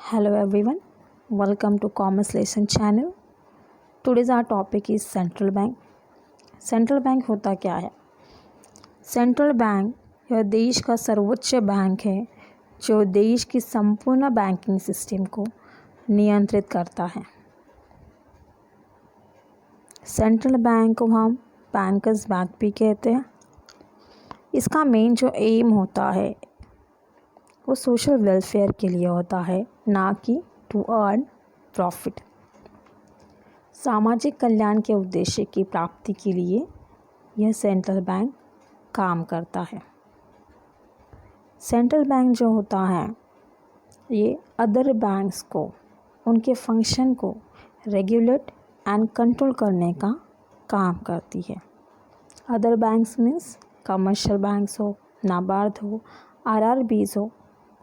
Hello everyone, welcome to Commerce Lesson channel. Today's our topic is Central Bank. Central bank होता क्या है? Central bank यह देश का सर्वोच्च बैंक है जो देश की संपूर्ण बैंकिंग सिस्टम को नियंत्रित करता है। सेंट्रल बैंक को हम बैंकर्स बैंक भी कहते हैं। इसका मेन जो एम होता है वो सोशल वेलफेयर के लिए होता है, ना कि टू अर्न प्रॉफिट। सामाजिक कल्याण के उद्देश्य की प्राप्ति के लिए यह सेंट्रल बैंक काम करता है। सेंट्रल बैंक जो होता है ये अदर बैंक्स को, उनके फंक्शन को रेगुलेट एंड कंट्रोल करने का काम करती है। Other banks means commercial banks हो, नाबार्ड हो, आरआरबीज हो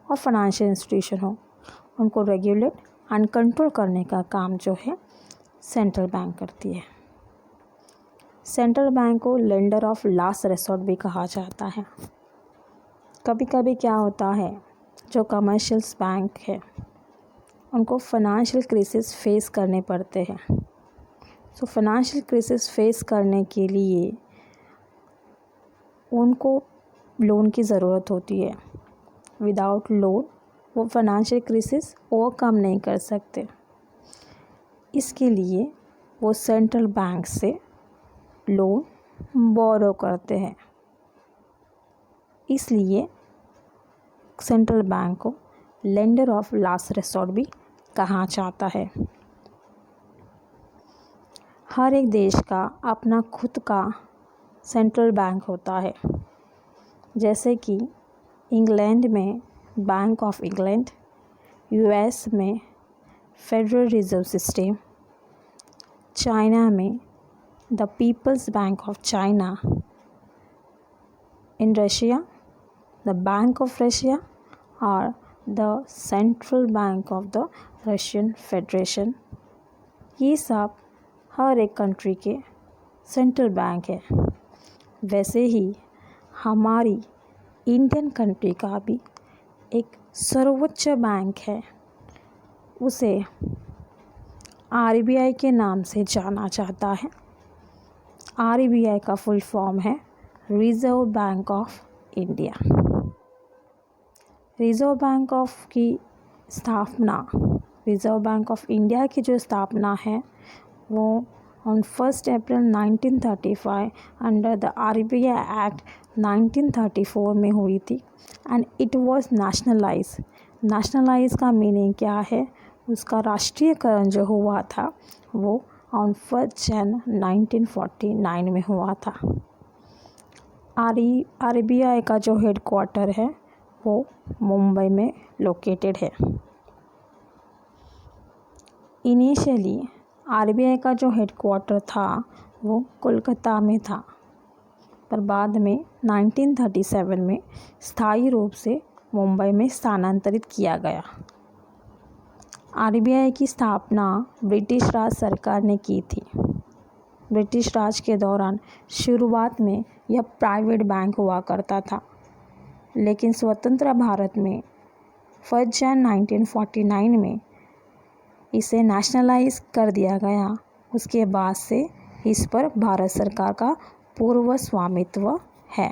और फाइनेंशियल इंस्टीट्यूशन हो, उनको रेगुलेट एंड कंट्रोल करने का काम जो है सेंट्रल बैंक करती है। सेंट्रल बैंक को लेंडर ऑफ लास्ट रिसोर्ट भी कहा जाता है। कभी कभी क्या होता है, जो कमर्शियल बैंक है उनको फाइनेंशियल क्राइसिस फेस करने पड़ते हैं। सो फाइनेंशियल क्राइसिस फेस करने के लिए उनको लोन की ज़रूरत होती है। विदाउट लोन वो फाइनेंशियल क्राइसिस ओवरकम नहीं कर सकते। इसके लिए वो सेंट्रल बैंक से लोन बोरो करते हैं। इसलिए सेंट्रल बैंक को लेंडर ऑफ लास्ट रिसोर्ट भी कहा जाता है। हर एक देश का अपना खुद का सेंट्रल बैंक होता है। जैसे कि इंग्लैंड में बैंक ऑफ इंग्लैंड, यूएस में फेडरल रिजर्व सिस्टम, चाइना में the People's Bank of China, in Russia the Bank of Russia और the Central Bank of the Russian Federation. ये सब हर एक कंट्री के सेंट्रल बैंक है। वैसे ही हमारी इंडियन कंट्री का भी एक सर्वोच्च बैंक है, उसे आरबीआई के नाम से जाना जाता है। आरबीआई का फुल फॉर्म है reserve bank of India. Reserve bank of की स्थापना, रिज़र्व बैंक ऑफ इंडिया की जो स्थापना है वो on 1 April 1935 under the RBI act 1934 में हुई थी एंड इट वाज नेशनलाइज का मीनिंग क्या है, उसका राष्ट्रीयकरण जो हुआ था वो ऑन 1 जनवरी 1949 में हुआ था। आरबीआई का जो हेड क्वार्टर है वो मुंबई में लोकेटेड है। इनिशियली आरबीआई का जो हेड क्वार्टर था वो कोलकाता में था, पर बाद में 1937 में स्थायी रूप से मुंबई में स्थानांतरित किया गया। आरबीआई की स्थापना ब्रिटिश राज सरकार ने की थी। ब्रिटिश राज के दौरान शुरुआत में यह प्राइवेट बैंक हुआ करता था, लेकिन स्वतंत्र भारत में 1 जनवरी 1949 में इसे नेशनलाइज कर दिया गया। उसके बाद से इस पर भारत सरकार का पूर्ण स्वामित्व है।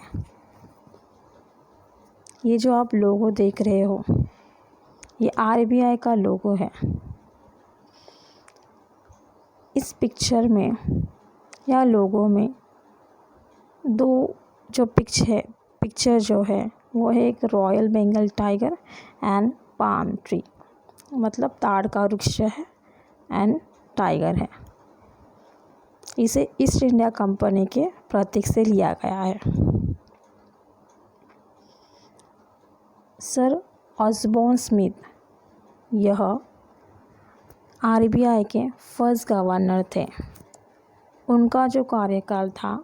ये जो आप लोगो देख रहे हो ये आरबीआई का लोगो है। इस पिक्चर में या लोगो में दो जो पिक्चर जो है वो है एक royal Bengal tiger and palm tree, मतलब ताड़ का वृक्ष है एंड टाइगर है। इसे ईस्ट इंडिया कंपनी के प्रतीक से लिया गया है। सर ऑसबॉर्न स्मिथ यह आरबीआई के फर्स्ट गवर्नर थे। उनका जो कार्यकाल था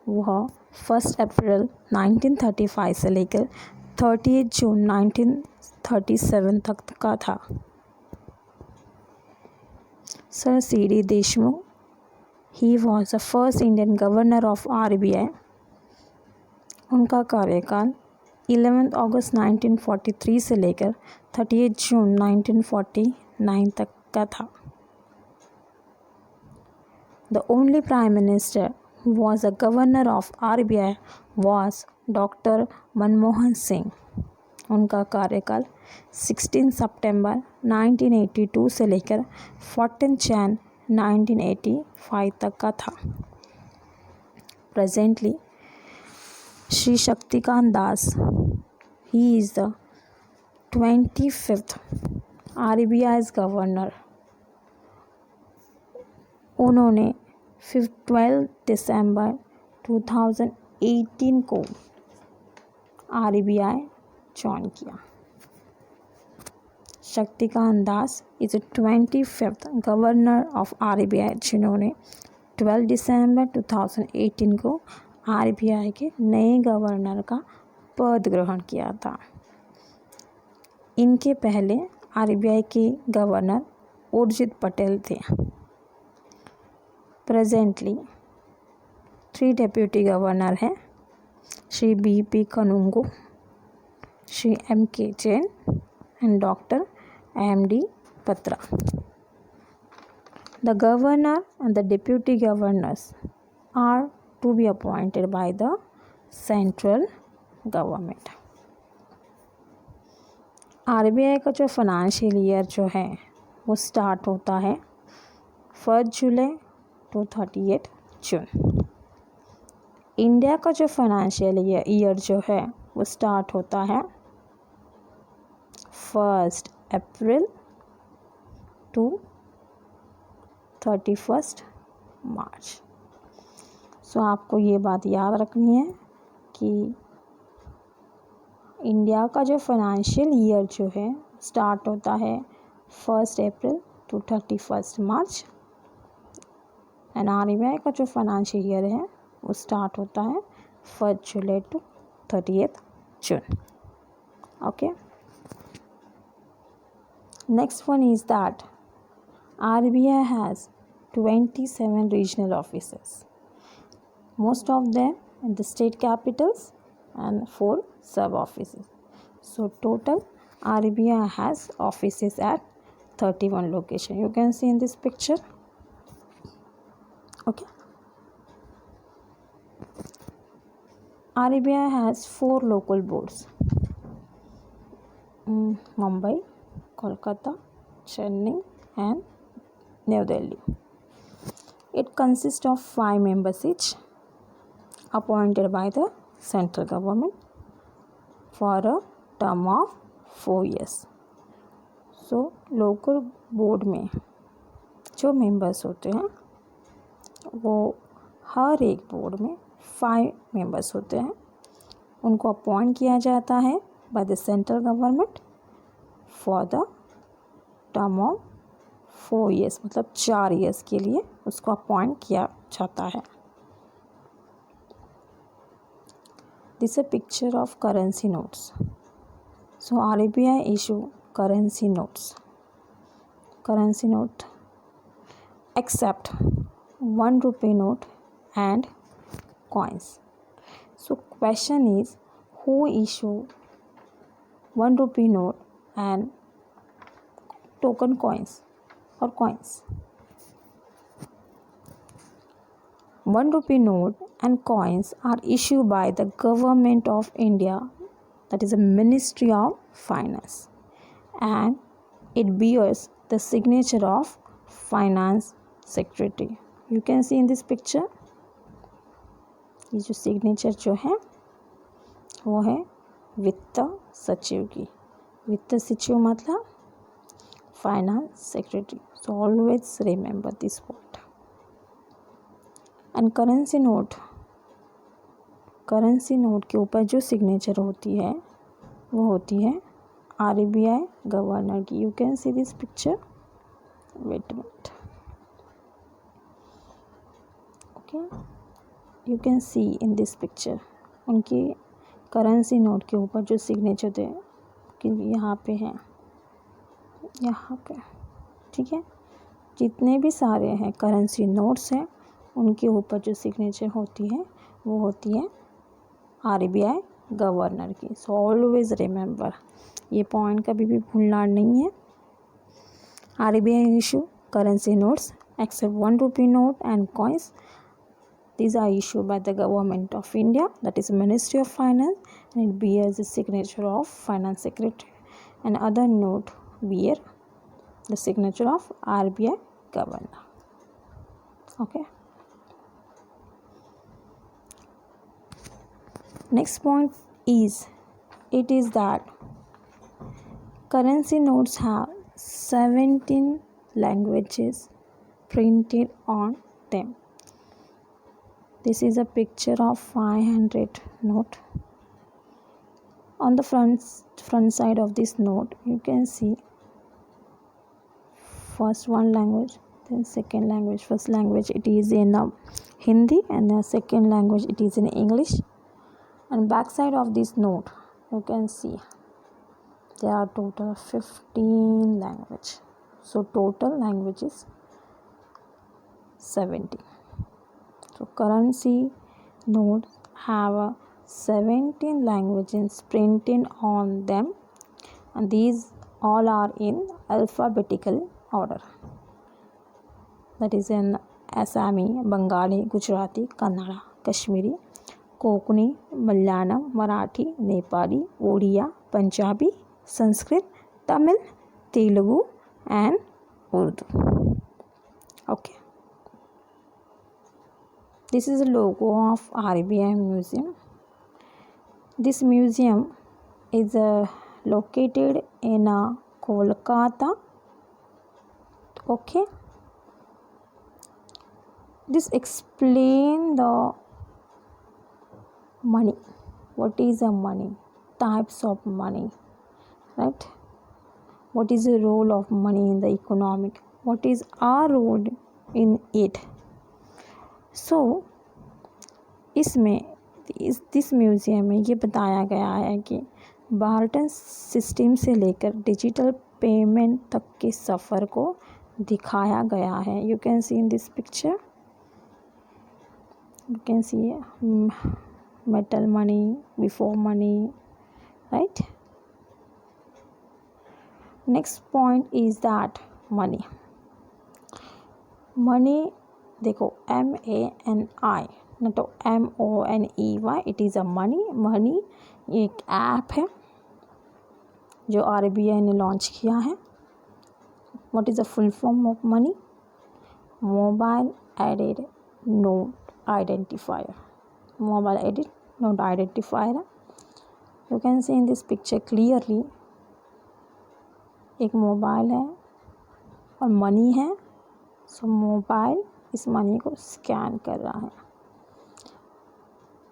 वह 1 अप्रैल 1935 से लेकर 30 जून 1937 तक का था। Sir CD. Deshmukh, he was the first Indian governor of RBI. उनका कार्यकाल 11 अगस्त 1943 से लेकर 38 जून 1949 तक का था। The only Prime Minister who was a governor of RBI was Dr. Manmohan Singh. उनका कार्यकाल 16 सितंबर 1982 से लेकर 14 जन 1985 तक का था। Presently, Shri Shaktikant Das, he is the 25th RBI's governor। उन्होंने 12 दिसंबर 2018 को RBI ज्वाइन किया। Shaktikanta Das is 25th governor of RBI, जिन्होंने 12 दिसंबर 2018 को RBI के नए गवर्नर का पद ग्रहण किया था। इनके पहले RBI के गवर्नर उर्जित पटेल थे। प्रेजेंटली 3 डेप्यूटी गवर्नर हैं, Shri BP Kanungo, Shri MK Jain and doctor MD पत्रा। The governor and the deputy governors are to be appointed by the central government। RBI का जो फाइनेंशियल ईयर जो है वो स्टार्ट होता है 1 जुलाई to 30 जून। इंडिया का जो फाइनेंशियल ईयर जो है वो स्टार्ट होता है 1 अप्रैल to 31 मार्च। सो आपको ये बात याद रखनी है कि इंडिया का जो फाइनेंशियल ईयर जो है स्टार्ट होता है 1 अप्रैल to 31 मार्च, एंड RBI का जो फाइनेंशियल ईयर है वो स्टार्ट होता है 1 जुलाई to 30 June. Okay, next one is that RBI has 27 regional offices, most of them in the state capitals and 4 sub offices. So total RBI has offices at 31 locations. You can see in this picture. Okay. RBI has 4 local boards: Mumbai, Kolkata, Chennai and New Delhi. It consists of 5 members each, appointed by the central government for a term of 4 years. So local board में जो members होते हैं वो हर एक board में 5 members होते हैं। उनको अपॉइंट किया जाता है by the central government for the term of 4 years, मतलब 4 years के लिए उसको अपॉइंट किया जाता है। This a picture of currency notes. So RBI issue currency notes, currency note except 1 rupee note and coins. So question is, who issue 1 rupee note and token coins or coins? 1 rupee note and coins are issued by the government of India, that is a Ministry of Finance, and it bears the signature of Finance Secretary. You can see in this picture, ये जो signature जो है वो है वित्त सचिव की। वित्त सचिव मतलब finance secretary. So always remember this word. And currency note, currency note के ऊपर जो सिग्नेचर होती है वो होती है RBI गवर्नर की। You can see this picture, wait minute, okay, you can see in this picture उनकी करेंसी नोट के ऊपर जो सिग्नेचर थे कि यहाँ पे हैं, यहाँ पे, ठीक है। जितने भी सारे हैं करेंसी नोट्स हैं उनके ऊपर जो सिग्नेचर होती है वो होती है RBI गवर्नर की। सो ऑलवेज रिमेंबर, ये पॉइंट कभी भी भूलना नहीं है। RBI issue currency notes except 1 rupee note and coins. These are issued by the Government of India, that is Ministry of Finance, and it bears the signature of Finance Secretary, and other note bear the signature of RBI Governor. Okay. Next point is, it is that currency notes have 17 languages printed on them. This is a picture of 500 note. On the front side of this note, you can see first one language, then second language. First language it is in Hindi, and the second language it is in English. And back side of this note, you can see there are total 15 language. So total language is 70. So currency notes have 17 languages printed on them, and these all are in alphabetical order. That is in Assami, Bengali, Gujarati, Kannada, Kashmiri, Konkani, Malayalam, Marathi, Nepali, Odia, Punjabi, Sanskrit, Tamil, Telugu and Urdu. Okay. This is the logo of RBI Museum. This museum is located in Kolkata. Okay. This explain the money. What is a money? Types of money, right? What is the role of money in the economic? What is our role in it? सो इसमें इस museum में ये बताया गया है कि barter system से लेकर डिजिटल पेमेंट तक के सफ़र को दिखाया गया है. You can see in this picture, you can see metal money, before money, right? Next point is that money देखो MANI न तो MONEY, it is a money एक ऐप है जो RBI ने लॉन्च किया है. What is the full form of money? Mobile aided note identifier. You can see in this picture clearly एक मोबाइल है और मनी है. सो मोबाइल इस मनी को स्कैन कर रहा है.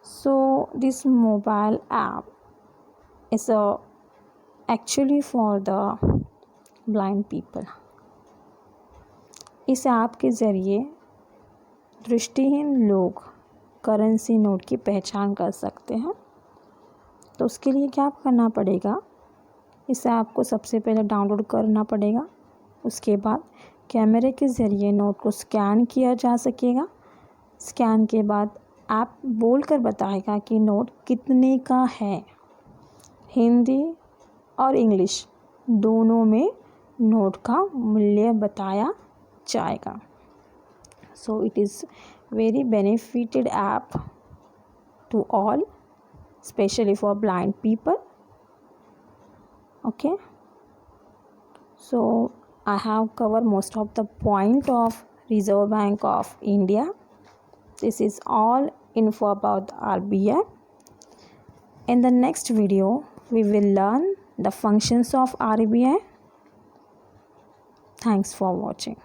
So this mobile app is actually for the blind people. इस ऐप के ज़रिए दृष्टिहीन लोग करेंसी नोट की पहचान कर सकते हैं. तो उसके लिए क्या करना पड़ेगा? इस ऐप को सबसे पहले डाउनलोड करना पड़ेगा. उसके बाद कैमरे के ज़रिए नोट को स्कैन किया जा सकेगा. स्कैन के बाद ऐप बोल कर बताएगा कि नोट कितने का है. हिंदी और इंग्लिश दोनों में नोट का मूल्य बताया जाएगा. So it is very benefited app to all, especially for blind people. Okay, so I have covered most of the point of Reserve Bank of India. This is all info about RBI. In the next video we will learn the functions of RBI. Thanks for watching.